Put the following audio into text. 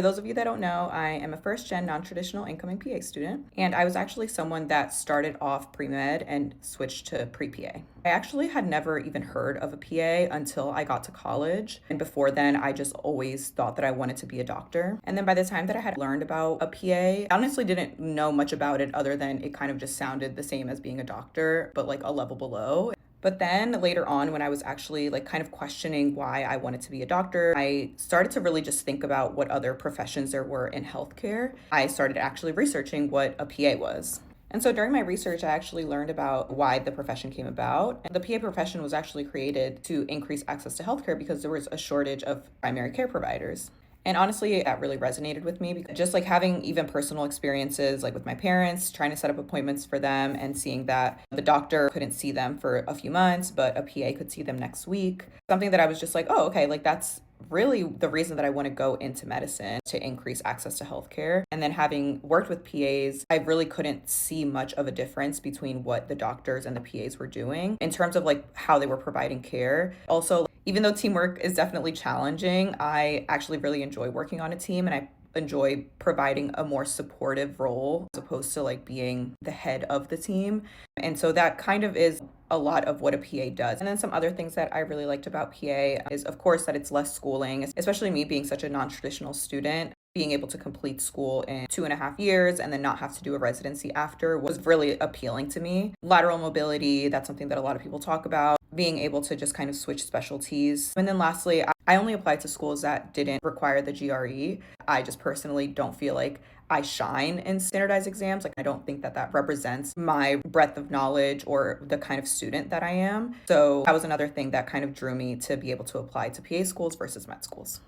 For those of you that don't know, I am a first-gen non-traditional incoming PA student, and I was actually someone that started off pre-med and switched to pre-PA. I actually had never even heard of a PA until I got to college, and before then, I just always thought that I wanted to be a doctor. And then by the time that I had learned about a PA, I honestly didn't know much about it other than it kind of just sounded the same as being a doctor, but like a level below. But then later on, when I was actually like kind of questioning why I wanted to be a doctor, I started to really just think about what other professions there were in healthcare. I started actually researching what a PA was. And so during my research, I actually learned about why the profession came about. And the PA profession was actually created to increase access to healthcare because there was a shortage of primary care providers. And honestly, that really resonated with me because just like having even personal experiences, like with my parents, trying to set up appointments for them and seeing that the doctor couldn't see them for a few months, but a PA could see them next week. Something that I was just like, oh, okay, like that's really the reason that I want to go into medicine to increase access to healthcare. And then having worked with PAs, I really couldn't see much of a difference between what the doctors and the PAs were doing in terms of like how they were providing care. Also, even though teamwork is definitely challenging, I actually really enjoy working on a team and I enjoy providing a more supportive role as opposed to like being the head of the team. And so that kind of is a lot of what a PA does. And then some other things that I really liked about PA is, of course, that it's less schooling, especially me being such a non-traditional student. Being able to complete school in 2.5 years and then not have to do a residency after was really appealing to me. Lateral mobility, that's something that a lot of people talk about. Being able to just kind of switch specialties. And then lastly, I only applied to schools that didn't require the GRE. I just personally don't feel like I shine in standardized exams. Like, I don't think that that represents my breadth of knowledge or the kind of student that I am. So that was another thing that kind of drew me to be able to apply to PA schools versus med schools.